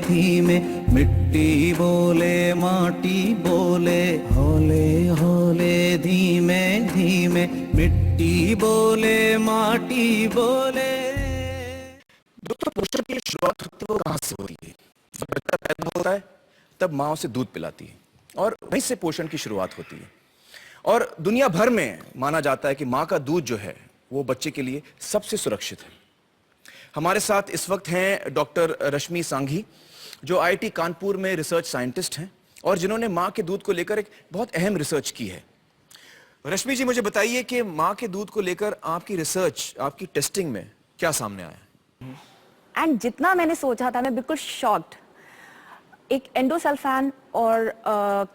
धीमे मिट्टी बोले माटी बोले, हौले हौले धीमे धीमे मिट्टी बोले माटी बोले। दोस्तों, पोषण की शुरुआत होती है वो कहां से होती है? जब बच्चा पैदा होता है तब माँ उसे दूध पिलाती है और वहीं से पोषण की शुरुआत होती है। और दुनिया भर में माना जाता है कि माँ का दूध जो है वो बच्चे के लिए सबसे सुरक्षित है। हमारे साथ इस वक्त हैं डॉक्टर रश्मि सांघी, जो IIT कानपुर में रिसर्च साइंटिस्ट हैं और जिन्होंने माँ के दूध को लेकर एक बहुत अहम रिसर्च की है। रश्मि जी, मुझे बताइए कि माँ के दूध को लेकर आपकी रिसर्च, आपकी टेस्टिंग में क्या सामने आया? एंड जितना मैंने सोचा था, मैं बिल्कुल शॉक्ड। एक एंडोसल्फान और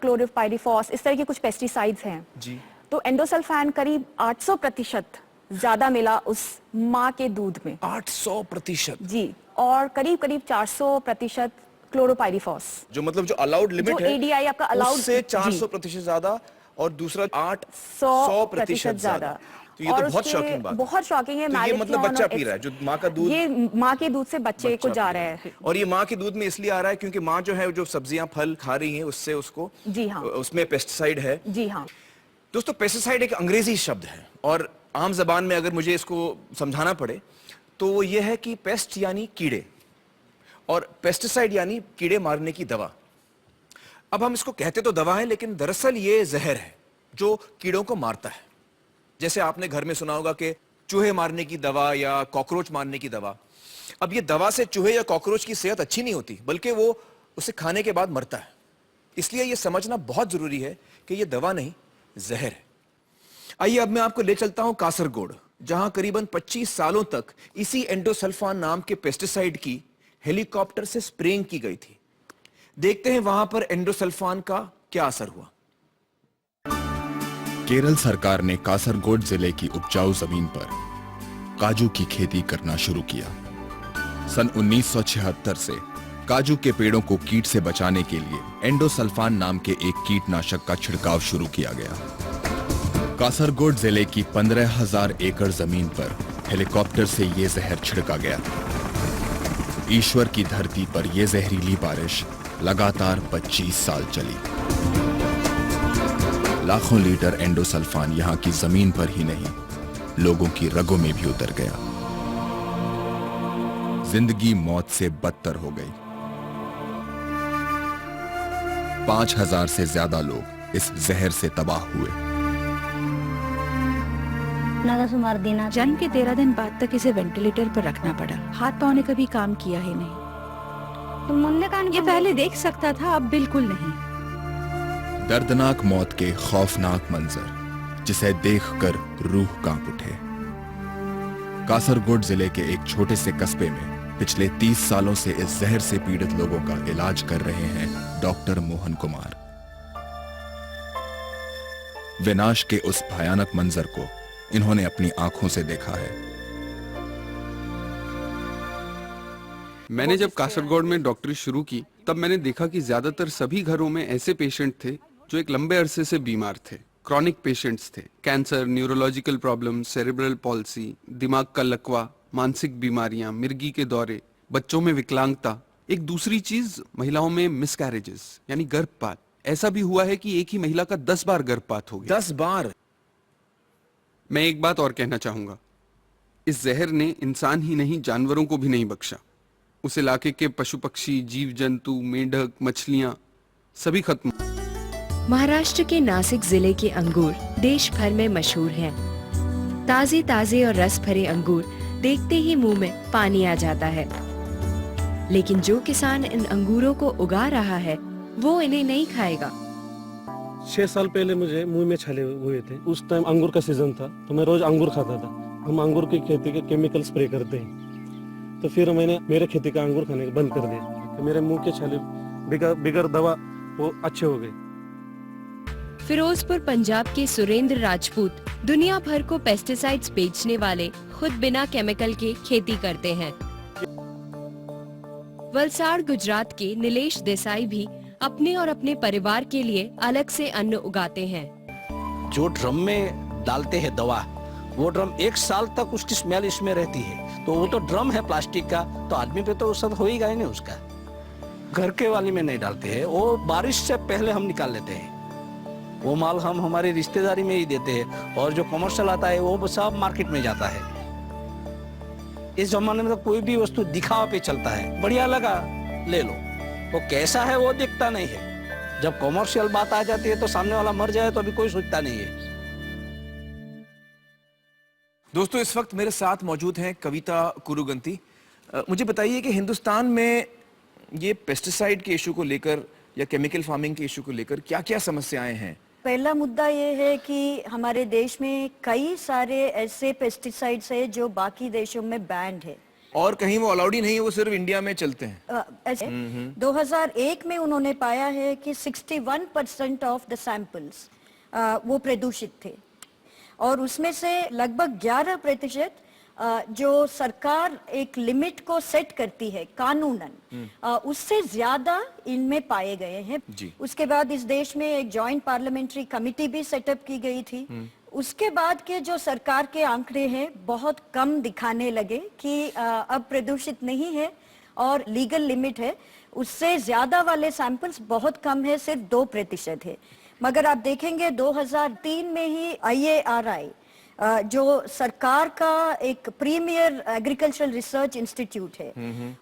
क्लोरोपाइरीफॉस, इस तरह के कुछ पेस्टिसाइड्स हैं जी। तो एंडोसल्फान करीब 800% ज्यादा मिला उस माँ के दूध में। 800%? जी। और करीब करीब 400% क्लोरोपाइरीफॉस, जो मतलब जो अलाउड लिमिट है, ADI आपका अलाउड, उससे 400% ज्यादा, और दूसरा 800% ज्यादा। तो ये तो बहुत शॉकिंग बात है। बहुत शॉकिंग है। तो ये मतलब बच्चा पी रहा है जो माँ का दूध, ये माँ के दूध से बच्चे को जा रहा है। और ये माँ के दूध में इसलिए आ रहा है क्योंकि माँ जो है, जो सब्जियां फल खा रही है, उससे उसको, जी हाँ, उसमें पेस्टिसाइड है। जी हाँ। दोस्तों, पेस्टिसाइड एक अंग्रेजी शब्द है और आम जबान में अगर मुझे इसको समझाना पड़े तो वो ये है कि पेस्ट यानी कीड़े और पेस्टिसाइड यानी कीड़े मारने की दवा। अब हम इसको कहते तो दवा है, लेकिन दरअसल ये जहर है जो कीड़ों को मारता है। जैसे आपने घर में सुना होगा कि चूहे मारने की दवा या कॉकरोच मारने की दवा। अब ये दवा से चूहे या कॉकरोच की सेहत अच्छी नहीं होती, बल्कि वो उसे खाने के बाद मरता है। इसलिए ये समझना बहुत जरूरी है कि ये दवा नहीं, जहर है। आइए अब मैं आपको ले चलता हूं कासरगोड, जहां करीबन 25 सालों तक इसी एंडोसल्फान नाम के पेस्टिसाइड की हेलीकॉप्टर से स्प्रेइंग की गई थी। देखते हैं वहां पर एंडोसल्फान का क्या असर हुआ। केरल सरकार ने कासरगोड जिले की उपजाऊ जमीन पर काजू की खेती करना शुरू किया। सन 1976 से काजू के पेड़ों को कीट से बचाने के लिए एंडोसल्फान नाम के एक कीटनाशक का छिड़काव शुरू किया गया। कासरगोड जिले की 15,000 एकड़ जमीन पर हेलीकॉप्टर से यह जहर छिड़का गया। ईश्वर की धरती पर यह जहरीली बारिश लगातार 25 साल चली। लाखों लीटर एंडोसल्फान यहां की जमीन पर ही नहीं, लोगों की रगों में भी उतर गया। जिंदगी मौत से बदतर हो गई। 5,000 से ज्यादा लोग इस जहर से तबाह हुए। जन्म के 13 दिन बाद तक इसे वेंटिलेटर पर रखना पड़ा। हाथ पांव ने कभी काम किया ही नहीं। ये पहले देख सकता था, अब बिल्कुल नहीं। दर्दनाक मौत के खौफनाक मंजर, जिसे देखकर रूह कांप उठे। कासरगोड जिले के एक छोटे से कस्बे में पिछले 30 सालों से इस जहर से पीड़ित लोगों का इलाज कर रहे हैं डॉक्टर मोहन कुमार। विनाश के उस भयानक मंजर को इन्होंने अपनी आंखों से देखा है। मैंने जब कासरगोड में डॉक्टरी शुरू की, तब मैंने देखा कि ज्यादातर सभी घरों में ऐसे पेशेंट थे जो एक लंबे अरसे से बीमार थे। क्रॉनिक पेशेंट्स थे। Cancer, neurological problem, cerebral palsy, दिमाग का लकवा, मानसिक बीमारियां, मिर्गी के दौरे, बच्चों में विकलांगता। एक दूसरी चीज, महिलाओं में मिसकैरेजेस यानी गर्भपात। ऐसा भी हुआ है कि एक ही महिला का 10 बार गर्भपात हो गया। 10 बार? मैं एक बात और कहना चाहूंगा, इस जहर ने इंसान ही नहीं, जानवरों को भी नहीं बख्शा। उस इलाके के पशु पक्षी, जीव जंतु, मेंढक, मछलियां सभी खत्म। महाराष्ट्र के नासिक जिले के अंगूर देश भर में मशहूर हैं। ताजे ताजे और रस भरे अंगूर देखते ही मुंह में पानी आ जाता है। लेकिन जो किसान इन अंगूरों को उगा रहा है, वो इन्हें नहीं खाएगा। 6 साल पहले मुझे मुंह में छाले हुए थे। उस टाइम अंगूर का सीजन था, तो मैं रोज अंगूर खाता था। हम अंगूर की खेती के केमिकल स्प्रे करते हैं, तो फिर मैंने मेरे खेती का अंगूर खाने बंद कर दिया। तो मेरे मुंह के छाले बिगर दवा वो अच्छे हो गए। फिरोजपुर पंजाब के सुरेंद्र राजपूत दुनिया भर को पेस्टिसाइड्स बेचने वाले खुद बिना केमिकल के खेती करते हैं। वलसाड़ गुजरात के नीलेश देसाई भी अपने और अपने परिवार के लिए अलग से अन्न उगाते हैं। जो ड्रम में डालते हैं दवा, वो ड्रम 1 साल तक उसकी स्मेल इसमें रहती है। तो वो तो ड्रम है प्लास्टिक का, तो आदमी पे तो असर हो ही गया नहीं उसका। घर के वाली में नहीं डालते हैं, वो बारिश से पहले हम निकाल लेते हैं। वो माल हम हमारी रिश्तेदारी में ही देते हैं, और जो कमर्शियल आता है वो सब मार्केट में जाता है। इस जमाने में तो कोई भी वस्तु दिखावा पे चलता है, बढ़िया लगा ले लो, वो कैसा है वो दिखता नहीं है। जब कमर्शियल बात आ जाती है तो सामने वाला मर जाए तो अभी कोई सोचता नहीं है। दोस्तों, इस वक्त मेरे साथ मौजूद हैं कविता कुरुगंती। मुझे बताइए कि हिंदुस्तान में ये पेस्टिसाइड के इशू को लेकर या केमिकल फार्मिंग के इशू को लेकर क्या-क्या समस्याएं हैं? पहला मुद्दा ये है कि हमारे देश में कई सारे ऐसे पेस्टिसाइड्स हैं जो बाकी देशों में बैंड है, और कहीं वो अलाउड ही नहीं है, वो सिर्फ इंडिया में चलते हैं। ऐसे 2001 में उन्होंने पाया है कि 61% ऑफ द सैंपल्स वो प्रदूषित थे, और उसमें से लगभग 11% जो सरकार एक लिमिट को सेट करती है कानूनन, उससे ज्यादा इनमें पाए गए हैं। उसके बाद इस देश में एक जॉइंट पार्लियामेंट्री कमिटी भी सेटअप की गई थी। उसके बाद के जो सरकार के आंकड़े हैं बहुत कम दिखाने लगे कि अब प्रदूषित नहीं है और लीगल लिमिट है, उससे ज्यादा वाले सैंपल्स बहुत कम है, सिर्फ 2% है। मगर आप देखेंगे 2003 में ही IARI जो सरकार का एक प्रीमियर एग्रीकल्चरल रिसर्च इंस्टीट्यूट है,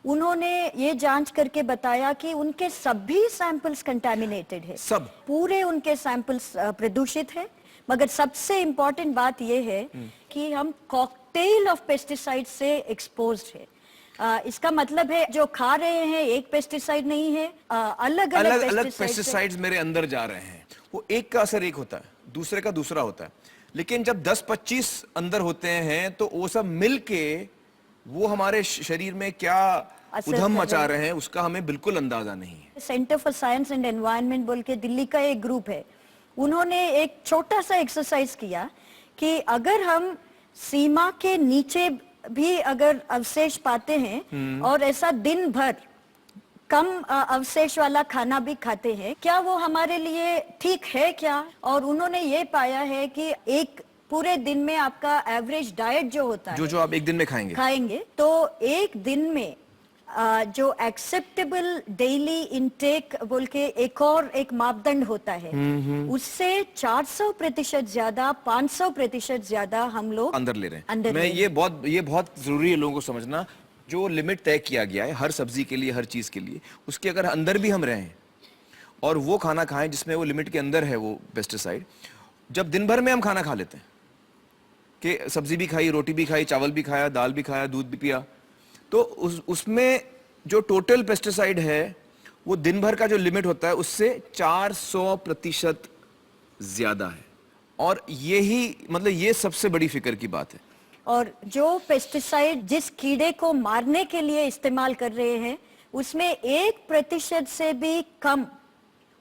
उन्होंने ये जांच करके बताया कि उनके सभी सैंपल्स कंटामिनेटेड है, सब पूरे उनके सैंपल्स प्रदूषित है। मगर सबसे इम्पोर्टेंट बात ये है कि हम कॉकटेल ऑफ पेस्टिसाइड से एक्सपोज्ड है। इसका मतलब है जो खा रहे हैं एक पेस्टिसाइड नहीं है, अलग अलग पेस्टिसाइड्स मेरे अंदर जा रहे हैं। वो एक का असर एक होता है, दूसरे का दूसरा होता है, लेकिन जब 10-25 अंदर होते हैं तो वो सब मिलके वो हमारे शरीर में क्या उधम मचा रहे हैं उसका हमें बिल्कुल अंदाजा नहीं है। Centre for science and environment बोल के दिल्ली का एक ग्रुप है, उन्होंने एक छोटा सा एक्सरसाइज किया कि अगर हम सीमा के नीचे भी अगर अवशेष पाते हैं और ऐसा दिन भर कम अवशेष वाला खाना भी खाते हैं, क्या वो हमारे लिए ठीक है क्या? और उन्होंने ये पाया है कि एक पूरे दिन में आपका एवरेज डाइट जो होता है, जो आप एक दिन में खाएंगे तो एक दिन में जो एक्सेप्टेबल डेली इनटेक बोल के एक मापदंड होता है, उससे 400% ज्यादा, 500% ज्यादा हम लोग अंदर ले रहे हैं। ये बहुत जरूरी है लोगों को समझना। जो लिमिट तय किया गया है हर सब्जी के लिए, हर चीज के लिए, उसके अगर अंदर भी हम रहें और वो खाना खाएं जिसमें वो लिमिट के अंदर है वो पेस्टिसाइड, जब दिन भर में हम खाना खा लेते हैं कि सब्जी भी खाई, रोटी भी खाई, चावल भी खाया, दाल भी खाया, दूध भी पिया, तो उसमें जो टोटल पेस्टिसाइड है वो दिन भर का जो लिमिट होता है उससे 400% ज्यादा है। और यही मतलब ये सबसे बड़ी फिक्र की बात है। और जो पेस्टिसाइड जिस कीड़े को मारने के लिए इस्तेमाल कर रहे हैं उसमें 1% से भी कम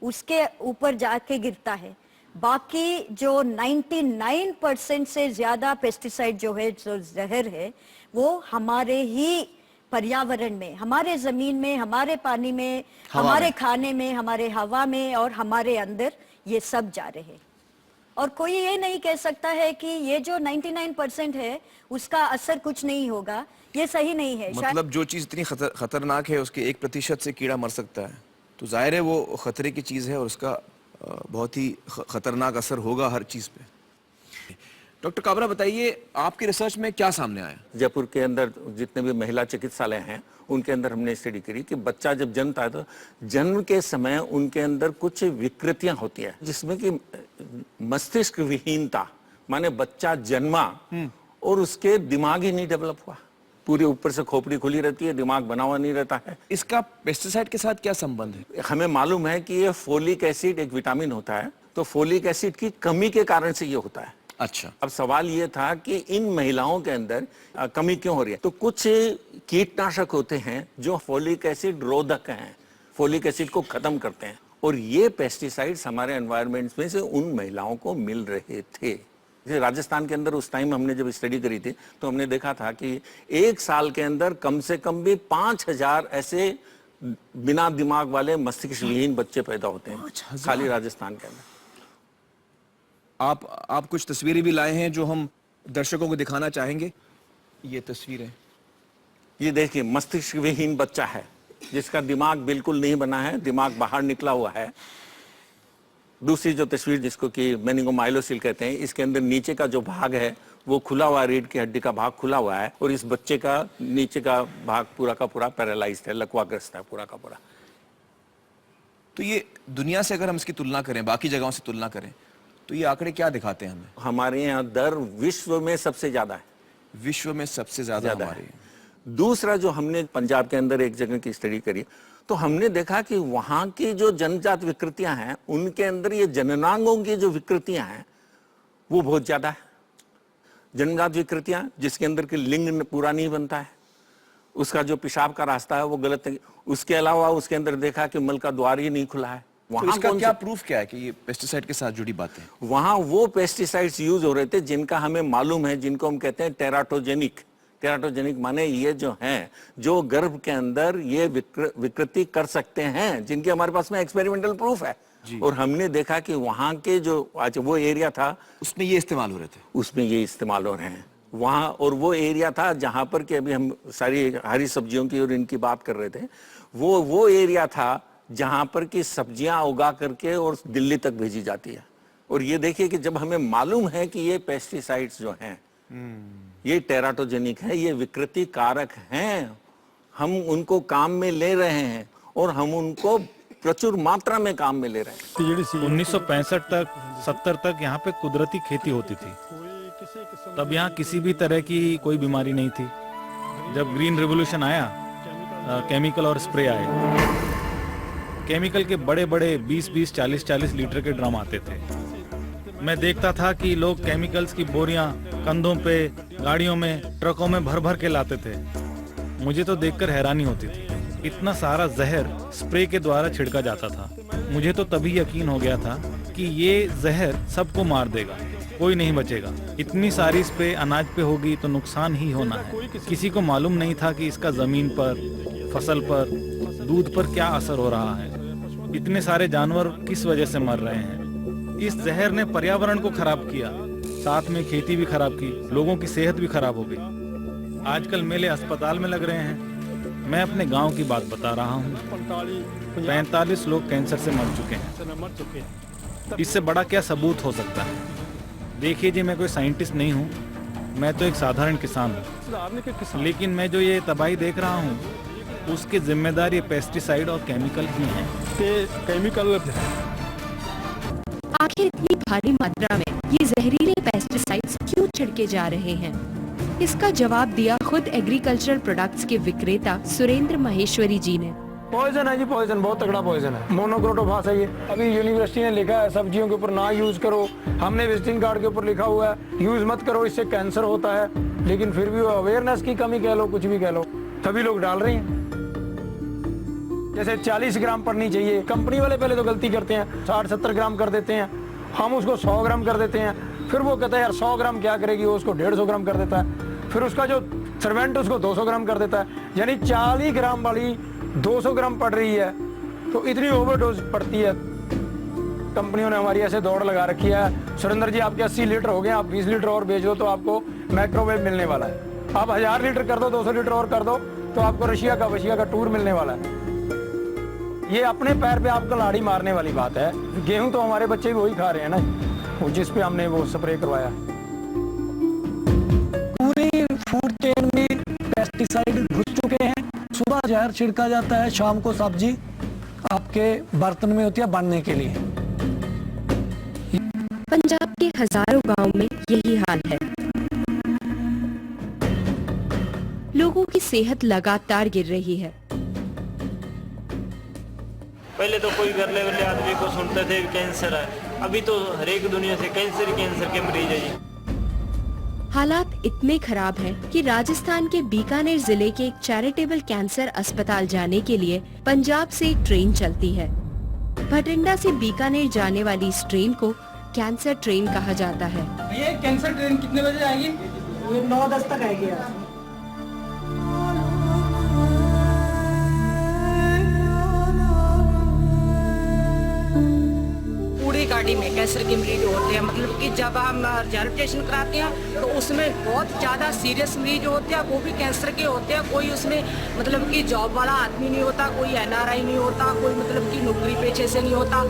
उसके ऊपर जाके गिरता है। बाकी जो 99% से ज्यादा पेस्टिसाइड जो है, जो जहर है, वो हमारे ही पर्यावरण में, हमारे जमीन में, हमारे पानी में, हमारे खाने में, हमारे हवा में और हमारे अंदर ये सब जा रहे हैं। और कोई ये नहीं कह सकता है कि ये जो 99% है उसका असर कुछ नहीं होगा, ये सही नहीं है। मतलब जो चीज इतनी खतरनाक है उसके 1% से कीड़ा मर सकता है, तो जाहिर है वो खतरे की चीज है और उसका बहुत ही खतरनाक असर होगा हर चीज पे। डॉक्टर काबरा, बताइए आपकी रिसर्च में क्या सामने आया? जयपुर के अंदर जितने भी महिला चिकित्सालय हैं उनके अंदर हमने स्टडी करी कि बच्चा जब जन्मता है तो जन्म के समय उनके अंदर कुछ विकृतियां होती है, जिसमें कि मस्तिष्क विहीनता, माने बच्चा जन्मा और उसके दिमाग ही नहीं डेवलप हुआ, पूरे ऊपर से खोपड़ी खुली रहती है, दिमाग बना हुआ नहीं रहता है। इसका पेस्टिसाइड के साथ क्या संबंध है? हमें मालूम है कि ये फोलिक एसिड एक विटामिन होता है, तो फोलिक एसिड की कमी के कारण से ये होता है। अच्छा, अब सवाल ये था कि इन महिलाओं के अंदर कमी क्यों हो रही है? तो कुछ कीटनाशक होते हैं जो फोलिक एसिड रोधक हैं, फोलिक एसिड को खत्म करते हैं, और ये पेस्टिसाइड्स हमारे एनवायरनमेंट में से उन महिलाओं को मिल रहे थे। जैसे राजस्थान के अंदर उस टाइम हमने जब स्टडी करी थी तो हमने देखा था कि एक साल के अंदर कम से कम भी 5000 ऐसे बिना दिमाग वाले मस्तिष्क विहीन बच्चे पैदा होते हैं खाली राजस्थान के अंदर। आप कुछ तस्वीरें भी लाए हैं जो हम दर्शकों को दिखाना चाहेंगे। ये तस्वीरें, ये देखिए, मस्तिष्क विहीन बच्चा है, जिसका दिमाग बिल्कुल नहीं बना है, दिमाग बाहर निकला हुआ है। दूसरी जो तस्वीर जिसको कि मेनिंगोमाइलोसिल कहते हैं, इसके अंदर नीचे का जो भाग है वो खुला हुआ है, रीढ़ की हड्डी का भाग खुला हुआ है और इस बच्चे का नीचे का भाग पूरा का पूरा पैरालाइज्ड है, लकवाग्रस्त है पूरा का पूरा। तो ये दुनिया से अगर हम इसकी तुलना करें, बाकी जगहों से तुलना करें, तो ये आंकड़े क्या दिखाते हैं हमें? हमारे यहाँ दर विश्व में सबसे ज्यादा है, विश्व में सबसे ज्यादा हमारे है। दूसरा जो हमने पंजाब के अंदर एक जगह की स्टडी करी तो हमने देखा कि वहां की जो जनजात विकृतियां हैं उनके अंदर ये जननांगों की जो विकृतियां हैं वो बहुत ज्यादा है। जनजात विकृतियां जिसके अंदर के लिंग पूरा नहीं बनता है, उसका जो पेशाब का रास्ता है वो गलत है, उसके अलावा उसके अंदर देखा कि मल का द्वार ही नहीं खुला है। तो इसका क्या प्रूफ क्या है कि ये पेस्टिसाइड के साथ जुड़ी बातें? वहां वो पेस्टिसाइड्स यूज हो रहे थे जिनका हमें मालूम है, जिनको हम कहते हैं टेराटोजेनिक। टेराटोजेनिक माने ये जो हैं जो गर्भ के अंदर ये विकृति कर सकते हैं, जिनके हमारे पास में एक्सपेरिमेंटल प्रूफ है। और हमने देखा कि वहां के जो आज वो एरिया था उसमें ये इस्तेमाल हो रहे थे, उसमें ये इस्तेमाल हो रहे हैं वहां। और वो एरिया था जहां पर कि अभी हम सारी हरी सब्जियों की और इनकी बात कर रहे थे, वो एरिया था जहां पर कि सब्जियां उगा करके और दिल्ली तक भेजी जाती है। और ये देखिए कि जब हमें मालूम है कि ये पेस्टिसाइड्स जो हैं ये टेराटोजेनिक है, ये विकृति कारक हैं, हम उनको काम में ले रहे हैं और हम उनको प्रचुर मात्रा में काम में ले रहे हैं। 1965 तक 70 तक यहाँ पे कुदरती खेती होती थी, तब यहाँ किसी भी तरह की कोई बीमारी नहीं थी। जब ग्रीन रिवॉल्यूशन आया, केमिकल और स्प्रे आए, केमिकल के बड़े बड़े 20-20, 40-40 लीटर के ड्रम आते थे। मैं देखता था कि लोग केमिकल्स की बोरियां कंधों पे, गाड़ियों में, ट्रकों में भर भर के लाते थे। मुझे तो देखकर हैरानी होती थी, इतना सारा जहर स्प्रे के द्वारा छिड़का जाता था। मुझे तो तभी यकीन हो गया था कि ये जहर सबको मार देगा, कोई नहीं बचेगा। इतनी सारी स्प्रे अनाज पे होगी तो नुकसान ही होना है। किसी को मालूम नहीं था कि इसका जमीन पर, फसल पर, दूध पर क्या असर हो रहा है। इतने सारे जानवर किस वजह से मर रहे हैं। इस जहर ने पर्यावरण को खराब किया, साथ में खेती भी खराब की, लोगों की सेहत भी खराब हो गई। आजकल मेले अस्पताल में लग रहे हैं। मैं अपने गांव की बात बता रहा हूँ। 45 लोग कैंसर से मर चुके हैं। इससे बड़ा क्या सबूत हो सकता है? देखिए जी, मैं कोई साइंटिस्ट नहीं हूँ, मैं तो एक साधारण किसान हूँ, लेकिन मैं जो ये तबाही देख रहा हूँ उसके जिम्मेदार ये पेस्टिसाइड और केमिकल ही हैं। आखिर इतनी भारी मात्रा में ये जहरीले पेस्टिसाइड्स क्यों छिड़के जा रहे हैं? इसका जवाब दिया खुद एग्रीकल्चरल प्रोडक्ट्स के विक्रेता सुरेंद्र माहेश्वरी जी ने। पॉइजन है जी, पॉइजन, बहुत तगड़ा पॉइजन है। मोनोक्रोटोफास है ये। अभी यूनिवर्सिटी ने लिखा है सब्जियों के ऊपर ना यूज करो, हमने विजिटिंग कार्ड के ऊपर लिखा हुआ है यूज मत करो, इससे कैंसर होता है। लेकिन फिर भी अवेयरनेस की कमी कह लो, कुछ भी कह लो, सभी लोग डाल रहे हैं। जैसे 40 ग्राम पड़नी चाहिए, कंपनी वाले पहले तो गलती करते हैं, 60-70 ग्राम कर देते हैं, हम उसको 100 ग्राम कर देते हैं। फिर वो कहता है यार 100 ग्राम क्या करेगी, वो उसको 150 ग्राम कर देता है। फिर उसका जो सर्वेंट उसको 200 ग्राम कर देता है। यानी 40 ग्राम वाली 200 ग्राम पड़ रही है, तो इतनी ओवरडोज पड़ती है। कंपनियों ने हमारी ऐसे दौड़ लगा रखी है, सुरेंद्र जी आपके 80 लीटर हो गए, आप 20 लीटर और बेच दो तो आपको माइक्रोवेव मिलने वाला है। आप 1000 लीटर कर दो, 200 लीटर और कर दो तो आपको रशिया का टूर मिलने वाला है। ये अपने पैर पे आपको लाड़ी मारने वाली बात है। गेहूं तो हमारे बच्चे भी वही खा रहे हैं ना, वो जिस पे हमने वो स्प्रे करवाया। पूरी फूड चेन में पेस्टिसाइड घुस चुके हैं। सुबह जहर छिड़का जाता है, शाम को सब्जी आपके बर्तन में होती है बनने के लिए। पंजाब के हजारों गांव में यही हाल है। लोगों की सेहत लगातार गिर रही है। पहले तो कोई गरले वरले आदमी को सुनते थे कैंसर है, अभी तो हर एक दुनिया से कैंसर के मरीज है जी। हालात इतने खराब हैं कि राजस्थान के बीकानेर जिले के एक चैरिटेबल कैंसर अस्पताल जाने के लिए पंजाब से एक ट्रेन चलती है। भटिंडा से बीकानेर जाने वाली इस ट्रेन को कैंसर ट्रेन कहा जाता है। ये कैंसर ट्रेन कितने बजे आएगी? 9-10 तक आएगी। पूरी कार्डी में कैंसर के मरीज होते हैं, मतलब कि जब हम रिजर्वेशन कराते हैं तो उसमें बहुत ज़्यादा सीरियस मरीज होते हैं, वो भी कैंसर के होते हैं। कोई उसमें मतलब कि जॉब वाला आदमी नहीं होता, कोई NRI नहीं होता, कोई मतलब कि नौकरी पेशे से नहीं होता।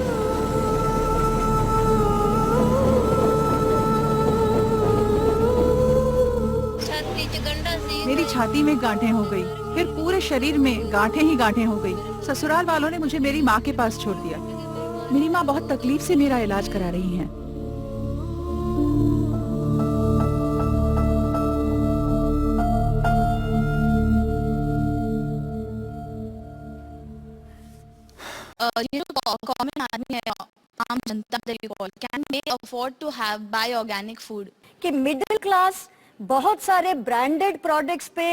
मेरी छाती में गांठें हो गई, फिर पूरे शरीर में गांठें ही गांठें हो गई। ससुराल वालों ने मुझे मेरी माँ के पास छोड़ दिया। मेरी माँ बहुत तकलीफ से मेरा इलाज करा रही हैं। ये जो कॉमन आदमी है, आम जनता can they afford to have buy organic food? कि मिडिल क्लास बहुत सारे ब्रांडेड प्रोडक्ट्स पे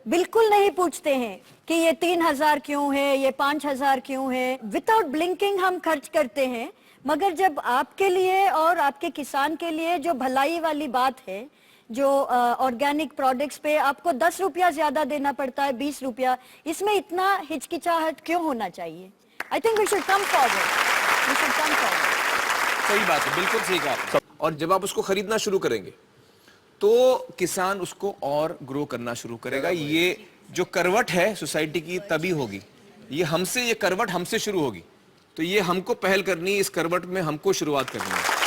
बिल्कुल नहीं पूछते हैं कि ये 3000 क्यों है, ये 5000 क्यों है। विदाउट ब्लिंकिंग हम खर्च करते हैं, मगर जब आपके लिए और आपके किसान के लिए जो भलाई वाली बात है, जो ऑर्गेनिक प्रोडक्ट्स पे आपको 10 रुपया ज्यादा देना पड़ता है, 20 रुपया, इसमें इतना हिचकिचाहट क्यों होना चाहिए? I think we should come forward, we should come forward. सही बात है, बिल्कुल सही कहा। और जब आप उसको खरीदना शुरू करेंगे तो किसान उसको और ग्रो करना शुरू करेगा। ये जो करवट है सोसाइटी की तभी होगी, ये करवट हमसे शुरू होगी। तो ये हमको पहल करनी है, इस करवट में हमको शुरुआत करनी है।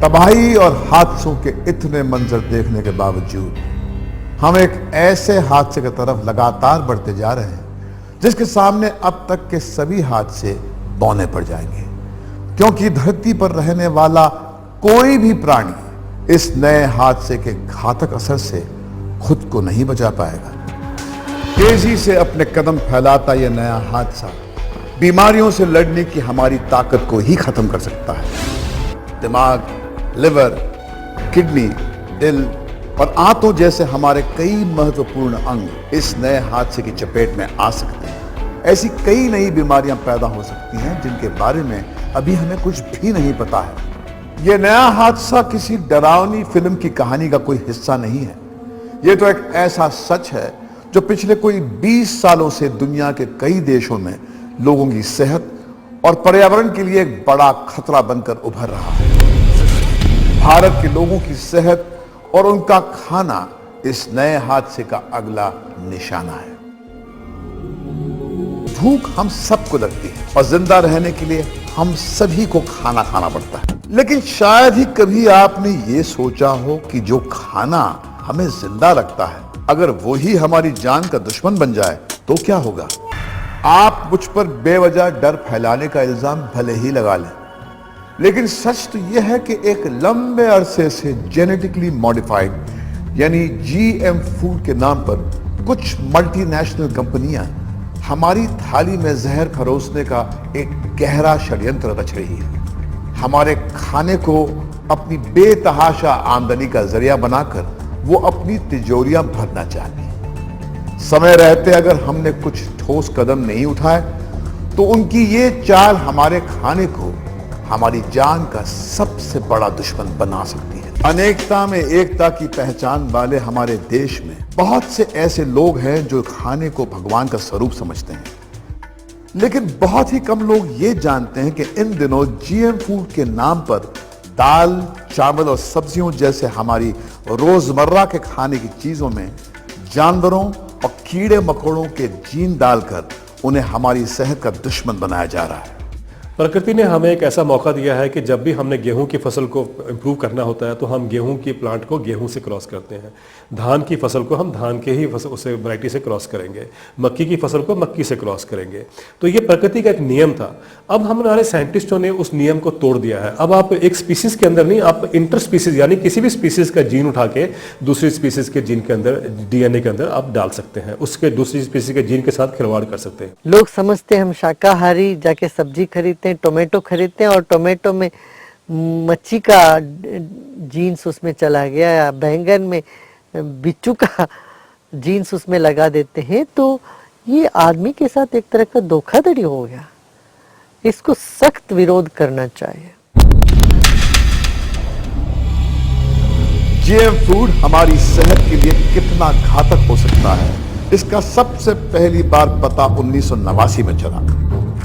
तबाही और हादसों के इतने मंजर देखने के बावजूद हम एक ऐसे हादसे की तरफ लगातार बढ़ते जा रहे हैं जिसके सामने अब तक के सभी हादसे बौने पड़ जाएंगे, क्योंकि धरती पर रहने वाला कोई भी प्राणी इस नए हादसे के घातक असर से खुद को नहीं बचा पाएगा। तेजी से अपने कदम फैलाता यह नया हादसा बीमारियों से लड़ने की हमारी ताकत को ही खत्म कर सकता है। दिमाग, लिवर, किडनी, दिल और आंतों जैसे हमारे कई महत्वपूर्ण अंग इस नए हादसे की चपेट में आ सकते हैं। ऐसी कई नई बीमारियां पैदा हो सकती हैं जिनके बारे में अभी हमें कुछ भी नहीं पता है। यह नया हादसा किसी डरावनी फिल्म की कहानी का कोई हिस्सा नहीं है। यह तो एक ऐसा सच है जो पिछले कोई 20 सालों से दुनिया के कई देशों में लोगों की सेहत और पर्यावरण के लिए एक बड़ा खतरा बनकर उभर रहा है। भारत के लोगों की सेहत और उनका खाना इस नए हादसे का अगला निशाना है। भूख हम सबको लगती है और जिंदा रहने के लिए हम सभी को खाना खाना पड़ता है, लेकिन शायद ही कभी आपने ये सोचा हो कि जो खाना हमें जिंदा रखता है, अगर वो ही हमारी जान का दुश्मन बन जाए तो क्या होगा। आप मुझ पर बेवजह डर फैलाने का इल्जाम भले ही लगा लें, लेकिन सच तो यह है कि एक लंबे अरसे से जेनेटिकली मॉडिफाइड यानी GM फूड के नाम पर कुछ मल्टीनेशनल कंपनियां हमारी थाली में जहर परोसने का एक गहरा षड्यंत्र रच रही है। हमारे खाने को अपनी बेतहाशा आमदनी का जरिया बनाकर वो अपनी तिजोरियां भरना चाहती हैं। समय रहते अगर हमने कुछ ठोस कदम नहीं उठाए तो उनकी ये चाल हमारे खाने को हमारी जान का सबसे बड़ा दुश्मन बना सकती है। अनेकता में एकता की पहचान वाले हमारे देश में बहुत से ऐसे लोग हैं जो खाने को भगवान का स्वरूप समझते हैं, लेकिन बहुत ही कम लोग ये जानते हैं कि इन दिनों जीएम फूड के नाम पर दाल, चावल और सब्जियों जैसे हमारी रोजमर्रा के खाने की चीजों में जानवरों और कीड़े मकोड़ों के जीन डालकर उन्हें हमारी सेहत का दुश्मन बनाया जा रहा है। प्रकृति ने हमें एक ऐसा मौका दिया है कि जब भी हमने गेहूं की फसल को इम्प्रूव करना होता है तो हम गेहूं की प्लांट को गेहूं से क्रॉस करते हैं, धान की फसल को हम धान के ही फसल उसे वैरायटी से क्रॉस करेंगे, मक्की की फसल को मक्की से क्रॉस करेंगे। तो ये प्रकृति का एक नियम था। अब हमारे साइंटिस्टों ने उस नियम को तोड़ दिया है। अब आप एक स्पीसीज के अंदर नहीं, आप इंटर स्पीसीज यानी किसी भी स्पीसीज का जीन उठा के दूसरी स्पीसीज के जीन के अंदर, डीएनए के अंदर आप डाल सकते हैं, उसके दूसरी स्पीसीज के जीन के साथ खिलवाड़ कर सकते हैं। लोग समझते हैं हम शाकाहारी, जाके सब्जी खरीदते हैं, टोमेटो खरीदते हैं और टोमेटो में मच्छी का जीन्स उसमें चला गया या बैंगन में बिच्छू का जीन्स उसमें लगा देते हैं, तो ये आदमी के साथ एक तरह का धोखाधड़ी हो गया। इसको सख्त विरोध करना चाहिए। जीएम फूड हमारी सेहत के लिए कितना घातक हो सकता है, इसका सबसे पहली बार पता 1989 में चला,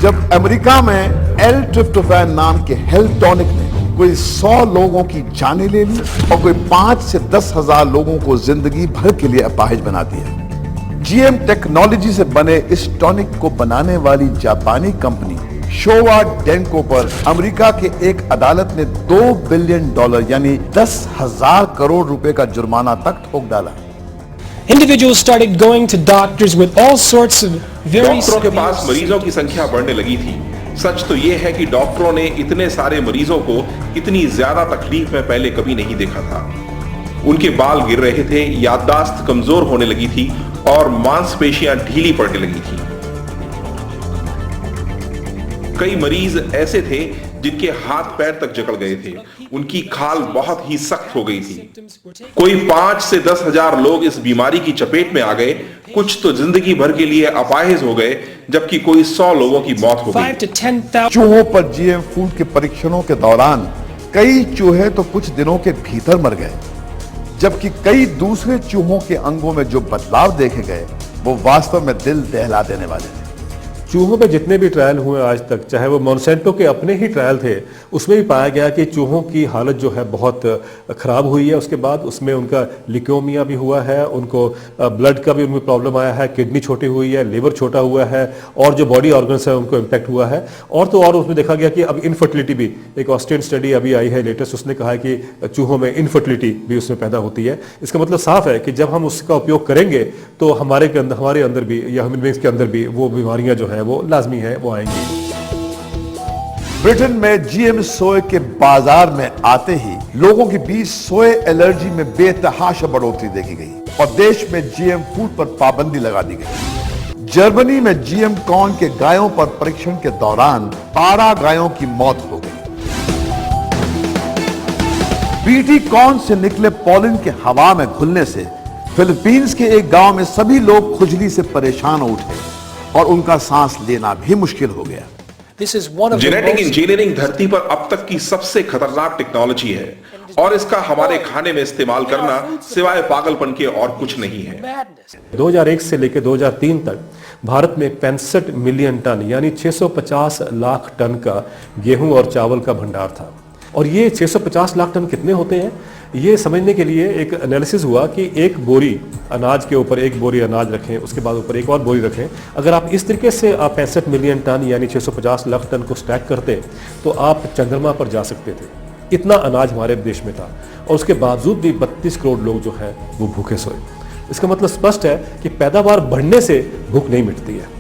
जब अमेरिका में एल ट्रिप्टोफैन नाम के हेल्थ टॉनिक ने कोई 100 लोगों की जानें ले ली और कोई 5 से 10 हजार लोगों को जिंदगी भर के लिए अपाहिज बना दिया। जीएम टेक्नोलॉजी से बने इस टॉनिक को बनाने वाली जापानी कंपनी शोवा डेंको पर अमेरिका के एक अदालत ने $2 बिलियन यानी 10,000 करोड़ रुपए का जुर्माना तक ठोक डाला। Individuals started going to doctors with all sorts of very डॉक्टरों के पास मरीजों की संख्या बढ़ने लगी थी। सच तो यह है कि डॉक्टरों ने इतने सारे मरीजों को इतनी ज्यादा तकलीफ में पहले कभी नहीं देखा था। उनके बाल गिर रहे थे, याददाश्त कमजोर होने लगी थी और मांसपेशियां ढीली पड़ने लगी थी। कई मरीज ऐसे थे जिनके हाथ पैर तक जकड़ गए थे, उनकी खाल बहुत ही सख्त हो गई थी। कोई 5 से 10 हजार लोग इस बीमारी की चपेट में आ गए, कुछ तो जिंदगी भर के लिए अपाहिज हो गए, जबकि कोई 100 लोगों की मौत हो गई। चूहों पर जीएम फूड के परीक्षणों के दौरान कई चूहे तो कुछ दिनों के भीतर मर गए, जबकि कई दूसरे चूहों के अंगों में जो बदलाव देखे गए वो वास्तव में दिल दहला देने वाले थे। चूहों पे जितने भी ट्रायल हुए आज तक, चाहे वो मोनसेंटो के अपने ही ट्रायल थे, उसमें भी पाया गया कि चूहों की हालत जो है बहुत खराब हुई है। उसके बाद उसमें उनका लिकोमिया भी हुआ है, उनको ब्लड का भी उनमें प्रॉब्लम आया है, किडनी छोटी हुई है, लिवर छोटा हुआ है और जो बॉडी ऑर्गन्स है उनको इम्पैक्ट हुआ है। और तो और उसमें देखा गया कि अब इनफर्टिलिटी भी, एक ऑस्ट्रेलियन स्टडी अभी आई है लेटेस्ट, उसने कहा है कि चूहों में इनफर्टिलिटी भी उसमें पैदा होती है। इसका मतलब साफ है कि जब हम उसका उपयोग करेंगे तो हमारे अंदर भी या ह्यूमन बीइंग्स के अंदर भी वो बीमारियां जो है वो लाजमी है, वो आएंगी। ब्रिटेन में जीएम सोए के बाजार में आते ही लोगों के बीच सोए एलर्जी में बेतहाशा बढ़ोतरी देखी गई और देश में जीएम फूड पर पाबंदी लगा दी गई। जर्मनी में जीएम कॉर्न के गायों पर परीक्षण के दौरान 12 गायों की मौत हो गई। बीटी कॉर्न से निकले पॉलन के हवा में घुलने से फिलीपींस के एक गांव में सभी लोग खुजली से परेशान उठे और उनका सांस लेना भी मुश्किल हो गया। जेनेटिक इंजीनियरिंग धरती पर अब तक की सबसे खतरनाक टेक्नोलॉजी है और इसका हमारे खाने में इस्तेमाल करना सिवाय पागलपन के और कुछ नहीं है। 2001 से लेकर 2003 तक भारत में 65 मिलियन टन यानी 650 लाख टन का गेहूं और चावल का भंडार था। और ये 650 लाख टन कितने होते हैं ये समझने के लिए एक एनालिसिस हुआ कि एक बोरी अनाज के ऊपर एक बोरी अनाज रखें, उसके बाद ऊपर एक और बोरी रखें। अगर आप इस तरीके से आप 65 मिलियन टन यानी 650 लाख टन को स्टैक करते तो आप चंद्रमा पर जा सकते थे। इतना अनाज हमारे देश में था और उसके बावजूद भी 32 करोड़ लोग जो है वो भूखे सोए। इसका मतलब स्पष्ट है कि पैदावार बढ़ने से भूख नहीं मिटती है।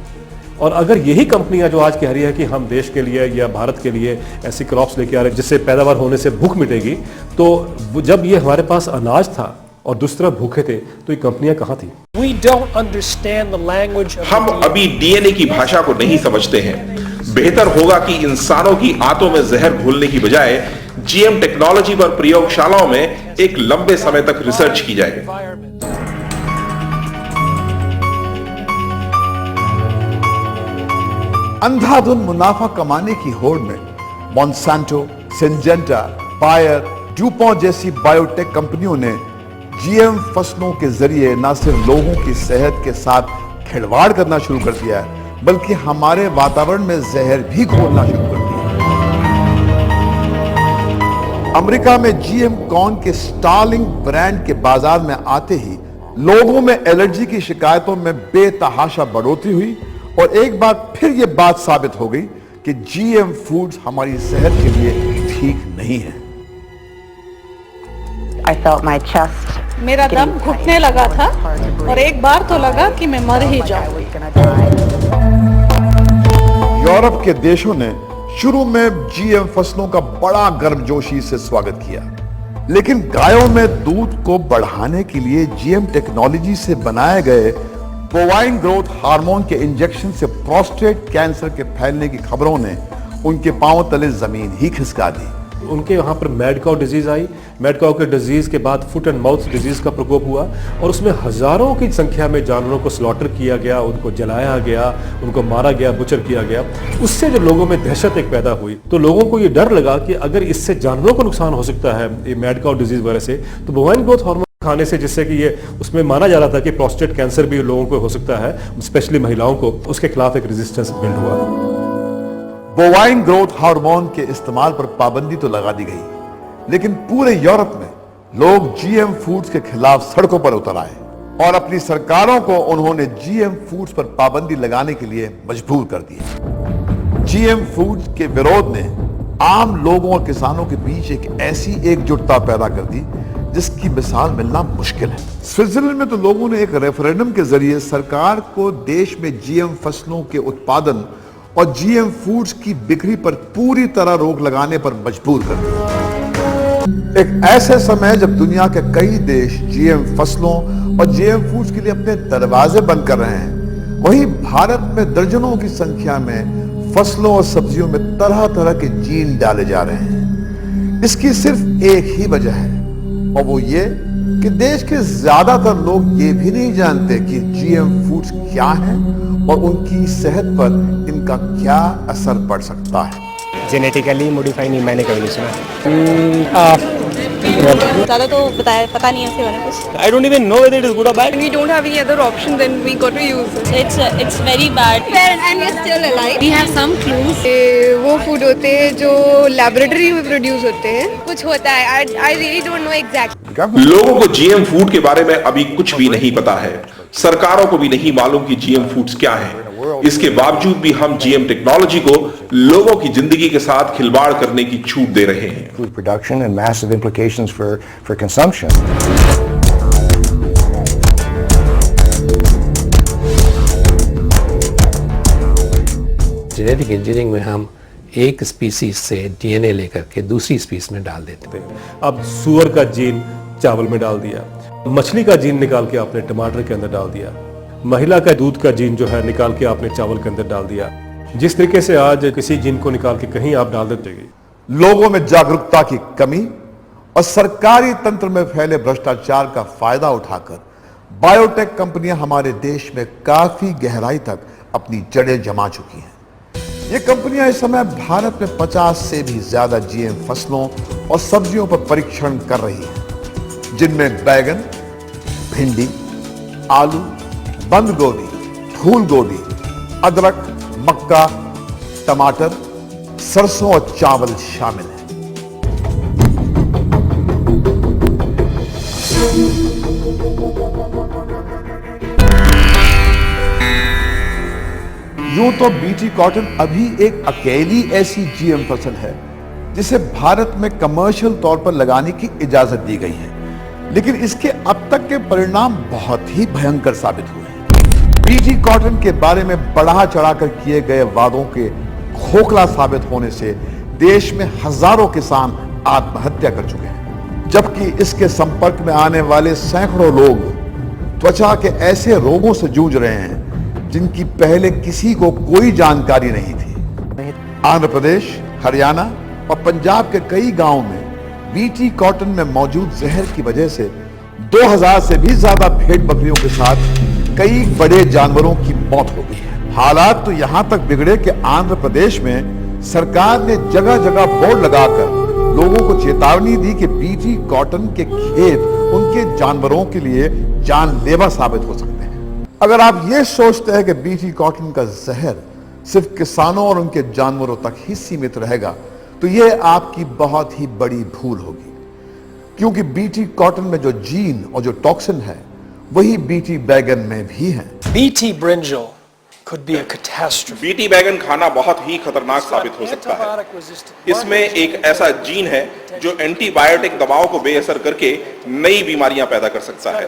और अगर यही कंपनियां जो आज कह रही है कि हम देश के लिए या भारत के लिए ऐसी क्रॉप्स लेके आ रहे हैं जिससे पैदावार होने से भूख मिटेगी, तो जब ये हमारे पास अनाज था और दूसरी तरफ भूखे थे तो ये कंपनियां कहाँ थी? हम अभी डीएनए की भाषा को नहीं समझते हैं। बेहतर होगा कि इंसानों की आंतों में जहर घोलने की बजाय जीएम टेक्नोलॉजी पर प्रयोगशालाओं में एक लंबे समय तक रिसर्च की जाएगी। अंधाधुन मुनाफा कमाने की होड़ में मॉन्सांटो, सिंजेंटा, बायर, ड्यूपॉन्ट जैसी बायोटेक कंपनियों ने जीएम फसलों के जरिए न सिर्फ लोगों की सेहत के साथ खिलवाड़ करना शुरू कर दिया है, बल्कि हमारे वातावरण में जहर भी घोलना शुरू कर दिया। अमेरिका में जीएम कॉर्न के स्टार्लिंग ब्रांड के बाजार में आते ही लोगों में एलर्जी की शिकायतों में बेतहाशा बढ़ोतरी हुई और एक बार फिर यह बात साबित हो गई कि जीएम फूड्स हमारी सेहत के लिए ठीक नहीं है। I felt my chest. मेरा दम घुटने लगा था और एक बार तो लगा कि मैं मर ही जाऊं। यूरोप के देशों ने शुरू में जीएम फसलों का बड़ा गर्मजोशी से स्वागत किया, लेकिन गायों में दूध को बढ़ाने के लिए जीएम टेक्नोलॉजी से बनाए गए बोवाइन ग्रोथ हार्मोन के इंजेक्शन से प्रोस्टेट कैंसर के फैलने की खबरों ने उनके पांव तले जमीन ही खिसका दी। उनके यहाँ पर मैड काउ डिजीज आई। मैड काउ के डिजीज के बाद फुट एंड माउथ डिजीज का प्रकोप हुआ और उसमें हजारों की संख्या में जानवरों को स्लॉटर किया गया, उनको जलाया गया, उनको मारा गया, बुचर किया गया। उससे जब लोगों में दहशत एक पैदा हुई तो लोगों को ये डर लगा कि अगर इससे जानवरों को नुकसान हो सकता है ये मैड काउ डिजीज वजह से, तो बोवाइन ग्रोथ हार्मोन खाने से, जिससे कि ये उसमें माना जा रहा था कि प्रोस्टेट कैंसर भी लोगों को हो सकता है, स्पेशली महिलाओं को, उसके खिलाफ एक रेजिस्टेंस बिल्ड हुआ। बोवाइन ग्रोथ हार्मोन के इस्तेमाल पर पाबंदी तो लगा दी गई, लेकिन पूरे यूरोप में लोग जीएम फूड्स के खिलाफ सड़कों पर उतर आए और अपनी सरकारों को उन्होंने जीएम फूड्स पर पाबंदी लगाने के लिए मजबूर कर दिया। जीएम फूड्स के विरोध ने आम लोगों और किसानों के बीच एक ऐसी एकजुटता पैदा कर दी जिसकी मिसाल मिलना मुश्किल है। स्विट्जरलैंड में तो लोगों ने एक रेफरेंडम के जरिए सरकार को देश में जीएम फसलों के उत्पादन और जीएम फूड्स की बिक्री पर पूरी तरह रोक लगाने पर मजबूर कर दिया। एक ऐसे समय जब दुनिया के कई देश जीएम फसलों और जीएम फूड्स के लिए अपने दरवाजे बंद कर रहे हैं, वहीं भारत में दर्जनों की संख्या में फसलों और सब्जियों में तरह तरह के जीन डाले जा रहे हैं। इसकी सिर्फ एक ही वजह है और वो ये कि देश के ज्यादातर लोग ये भी नहीं जानते कि जीएम फूड्स क्या हैं और उनकी सेहत पर इनका क्या असर पड़ सकता है। जेनेटिकली मॉडिफाई नहीं, मैंने कभी नहीं सुना। ज़्यादा तो पता नहीं है इसके बारे में कुछ। I don't even know whether it is good or bad. We don't have any other option, then we got to use it. It's very bad. And we're still alive. We have some clues. वो food होते हैं जो laboratory में produce होते हैं, कुछ होता है। I really don't know exactly. लोगों को जीएम फूड के बारे में अभी कुछ भी नहीं पता है। सरकारों को भी नहीं मालूम कि जीएम फूड्स क्या है। इसके बावजूद भी हम जीएम टेक्नोलॉजी को लोगों की जिंदगी के साथ खिलवाड़ करने की छूट दे रहे हैं। Food production and massive implications for consumption. Genetic engineering में हम एक स्पीसीज से डीएनए लेकर के दूसरी स्पीसीज में डाल देते हैं। अब सुअर का जीन चावल में डाल दिया, मछली का जीन निकाल के आपने टमाटर के अंदर डाल दिया, महिला का दूध का जीन जो है निकाल के आपने चावल के अंदर डाल दिया। जिस तरीके से आज किसी जीन को निकाल के कहीं आप डाल देते हैं, लोगों में जागरूकता की कमी और सरकारी तंत्र में फैले भ्रष्टाचार का फायदा उठाकर बायोटेक कंपनियां हमारे देश में काफी गहराई तक अपनी जड़ें जमा चुकी हैं। ये कंपनियां इस समय भारत में 50 से भी ज्यादा जीएम फसलों और सब्जियों पर परीक्षण कर रही हैं, जिनमें बैगन, भिंडी, आलू, बंद गोभी, फूल गोभी, अदरक, मक्का, टमाटर, सरसों और चावल शामिल हैं। यूं तो बीटी कॉटन अभी एक अकेली ऐसी जीएम फसल है जिसे भारत में कमर्शियल तौर पर लगाने की इजाजत दी गई है, लेकिन इसके अब तक के परिणाम बहुत ही भयंकर साबित हुए हैं। बीटी कॉटन के बारे में बढ़ा चढ़ाकर किए गए वादों के खोखला साबित होने से देश में हजारों किसान आत्महत्या कर चुके हैं, जबकि इसके संपर्क में आने वाले सैकड़ों लोग त्वचा के ऐसे रोगों से जूझ रहे हैं जिनकी पहले किसी को कोई जानकारी नहीं थी। आंध्र प्रदेश, हरियाणा और पंजाब के कई गांवों में बीटी कॉटन में मौजूद जहर की वजह से 2000 से भी ज्यादा भेड़ बकरियों के साथ कई बड़े जानवरों की मौत हो गई है। हालात तो यहां तक बिगड़े कि आंध्र प्रदेश में सरकार ने जगह जगह बोर्ड लगाकर लोगों को चेतावनी दी कि बीटी कॉटन के खेत उनके जानवरों के लिए जानलेवा साबित हो सकते हैं। अगर आप ये सोचते हैं कि बीटी कॉटन का जहर सिर्फ किसानों और उनके जानवरों तक ही सीमित रहेगा तो यह आपकी बहुत ही बड़ी भूल होगी, क्योंकि बीटी कॉटन में जो जीन और जो टॉक्सिन है वही बीटी बैगन में भी है। BT brinjal could be a catastrophe. BT बैगन खाना बहुत ही खतरनाक साबित हो सकता है। इसमें एक ऐसा जीन है जो एंटीबायोटिक दवाओं को बेअसर करके नई बीमारियां पैदा कर सकता है।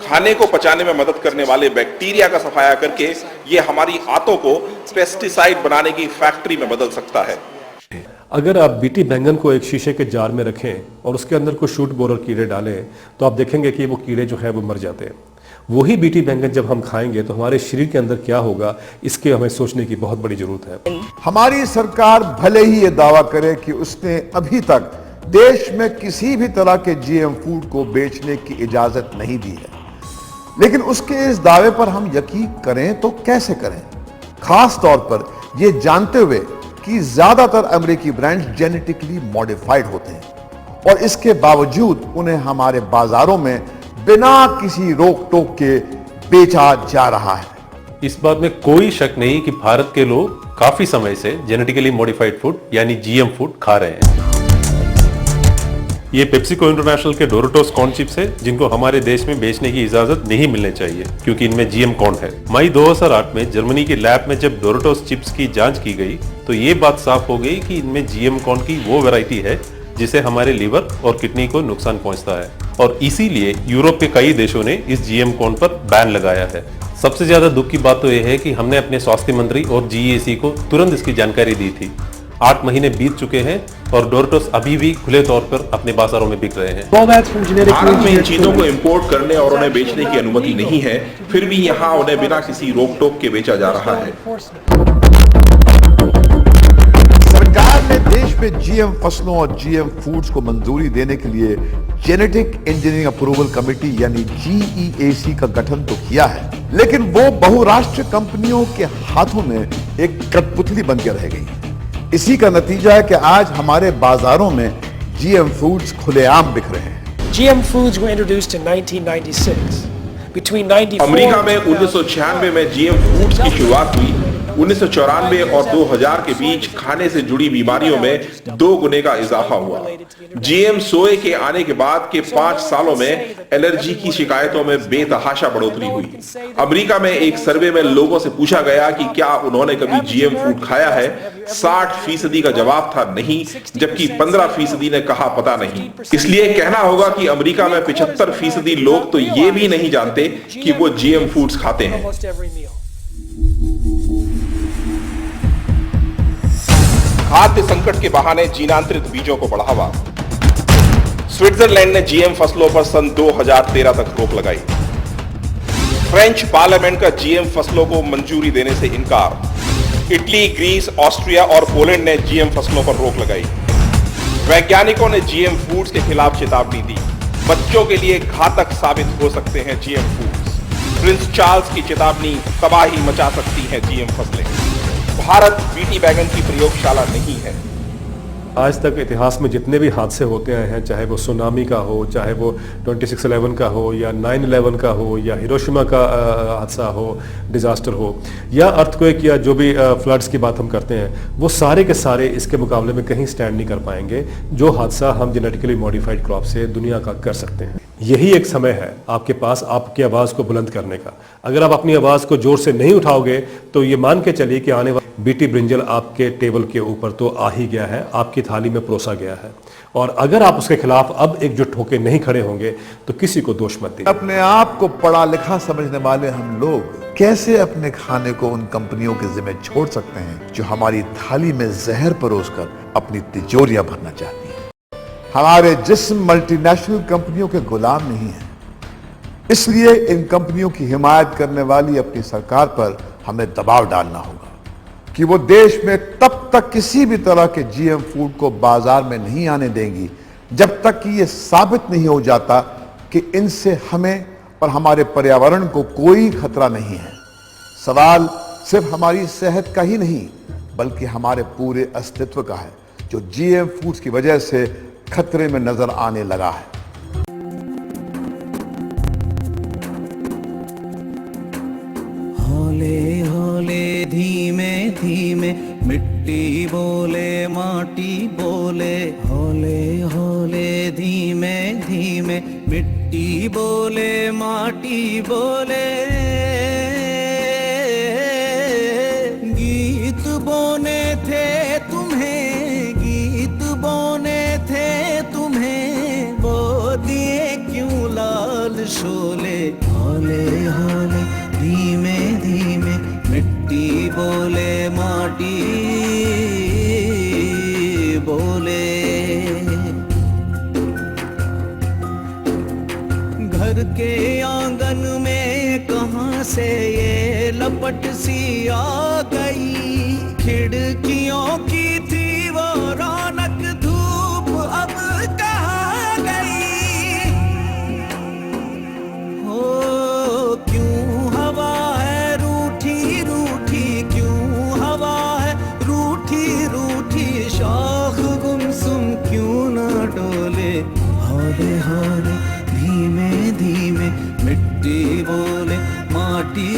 खाने को पचाने में मदद करने वाले बैक्टीरिया का सफाया करके ये हमारी आंतों को पेस्टिसाइड बनाने की फैक्ट्री में बदल सकता है। अगर आप बीटी बैंगन को एक शीशे के जार में रखें और उसके अंदर कुछ शूट बोरर कीड़े डालें तो आप देखेंगे कि वो कीड़े जो है वो मर जाते हैं। वही बीटी बैंगन जब हम खाएंगे तो हमारे शरीर के अंदर क्या होगा, इसके हमें सोचने की बहुत बड़ी जरूरत है। हमारी सरकार भले ही ये दावा करे कि उसने अभी तक देश में किसी भी तरह के जीएम फूड को बेचने की इजाजत नहीं दी है, लेकिन उसके इस दावे पर हम यकीन करें तो कैसे करें, खास तौर पर यह जानते हुए कि ज्यादातर अमेरिकी ब्रांड्स जेनेटिकली मॉडिफाइड होते हैं और इसके बावजूद उन्हें हमारे बाजारों में बिना किसी रोक टोक के बेचा जा रहा है। इस बात में कोई शक नहीं कि भारत के लोग काफी समय से जेनेटिकली मॉडिफाइड फूड यानी जीएम फूड खा रहे हैं। ये पेप्सिको इंटरनेशनल के डोरिटोस कॉर्न चिप्स है जिनको हमारे देश में बेचने की इजाजत नहीं मिलनी चाहिए क्योंकि इनमें जीएम कॉर्न है। मई 2008 में जर्मनी के लैब में जब डोरिटोस चिप्स की जांच की गई तो ये बात साफ हो गई कि इनमें जीएम कॉर्न की वो वैरायटी है जिसे हमारे लीवर और किडनी को नुकसान पहुंचता है और इसीलिए यूरोप के कई देशों ने इस जीएम कॉर्न पर बैन लगाया है। सबसे ज्यादा दुख की बात तो यह है कि हमने अपने स्वास्थ्य मंत्री और जीईसी को तुरंत इसकी जानकारी दी थी। 8 महीने बीत चुके हैं और डोरिटोस अभी भी खुले तौर पर अपने बाजारों में बिक रहे हैं। भारत में इन चीजों को इंपोर्ट करने और उन्हें बेचने की अनुमति नहीं है, फिर भी यहाँ उन्हें बिना किसी रोक टोक के बेचा जा रहा है। सरकार ने देश में जीएम फसलों और जीएम फूड्स को मंजूरी देने के लिए जेनेटिक इंजीनियरिंग अप्रूवल कमेटी यानी जीईएसी का गठन तो किया है, लेकिन वो बहुराष्ट्रीय कंपनियों के हाथों में एक कठपुतली बनकर रह गई। इसी का नतीजा है कि आज हमारे बाजारों में जीएम फूड्स खुलेआम बिक रहे हैं। GM foods were introduced in 1996. Between 94 America में 1996 में जीएम फूड्स की शुरुआत हुई। 1994 और 2000 के बीच खाने से जुड़ी बीमारियों में 2 गुने का इजाफा हुआ। जीएम सोए के आने के बाद के 5 सालों में एलर्जी की शिकायतों में बेतहाशा बढ़ोतरी हुई। अमेरिका में एक सर्वे में लोगों से पूछा गया कि क्या उन्होंने कभी जीएम फूड खाया है। 60% का जवाब था नहीं, जबकि 15% ने कहा पता नहीं। इसलिए कहना होगा कि अमेरिका में 75% लोग तो ये भी नहीं जानते कि वो जीएम फूड्स खाते हैं। खाद्य संकट के बहाने जीनांतरित बीजों को बढ़ावा। स्विट्जरलैंड ने जीएम फसलों पर सन 2013 तक रोक लगाई। फ्रेंच पार्लियामेंट का जीएम फसलों को मंजूरी देने से इनकार। इटली, ग्रीस, ऑस्ट्रिया और पोलैंड ने जीएम फसलों पर रोक लगाई। वैज्ञानिकों ने जीएम फूड्स के खिलाफ चेतावनी दी। बच्चों के लिए घातक साबित हो सकते हैं जीएम फूड्स। प्रिंस चार्ल्स की चेतावनी, तबाही मचा सकती है जीएम फसलें। भारत बीटी बैगन की प्रयोगशाला नहीं है। आज तक इतिहास में जितने भी हादसे होते आए हैं, चाहे वो सुनामी का हो, चाहे वो 26/11 का हो या 9/11 का हो या हिरोशिमा का हादसा हो, डिजास्टर हो या अर्थक्वेक या जो भी फ्लड्स की बात हम करते हैं, वो सारे के सारे इसके मुकाबले में कहीं स्टैंड नहीं कर पाएंगे जो हादसा हम जेनेटिकली मॉडिफाइड क्रॉप से दुनिया का कर सकते हैं। यही एक समय है आपके पास आपकी आवाज को बुलंद करने का। अगर आप अपनी आवाज को जोर से नहीं उठाओगे तो ये मान के चलिए कि आने वाला बीटी ब्रिंजल आपके टेबल के ऊपर तो आ ही गया है, आपकी थाली में परोसा गया है। और अगर आप उसके खिलाफ अब एकजुट होकर नहीं खड़े होंगे तो किसी को दोष मत दीजिए। अपने आप को पढ़ा लिखा समझने वाले हम लोग कैसे अपने खाने को उन कंपनियों के जिम्मे छोड़ सकते हैं जो हमारी थाली में जहर परोसकर अपनी तिजोरियां भरना चाहती हैं। हमारे जिस्म मल्टीनेशनल कंपनियों के गुलाम नहीं है, इसलिए इन कंपनियों की हिमायत करने वाली अपनी सरकार पर हमें दबाव डालना होगा कि वो देश में तब तक किसी भी तरह के जीएम फूड को बाजार में नहीं आने देंगी जब तक कि ये साबित नहीं हो जाता कि इनसे हमें और हमारे पर्यावरण को कोई खतरा नहीं है। सवाल सिर्फ हमारी सेहत का ही नहीं बल्कि हमारे पूरे अस्तित्व का है, जो जीएम फूड्स की वजह से खतरे में नजर आने लगा है। हौले हौले धीमे धीमे मिट्टी बोले माटी बोले, हौले हौले धीमे धीमे मिट्टी बोले माटी बोले। गीत बोने थे तुम्हें, गीत बोने थे तुम्हें, बो दिए क्यों लाल शोले। हौले हौले धीमे धीमे मिट्टी बोले माटी बोले। घर के आंगन में कहां से ये लपट सी आ गई, खिड़कियों की थी वो रौनक धूप अब कहां गई। हो क्यों हवा है रूठी रूठी, क्यों हवा है रूठी रूठी, शाख गुमसुम क्यों ना डोले। हौले हौले धीमे धीमे मिट्टी बोले माटी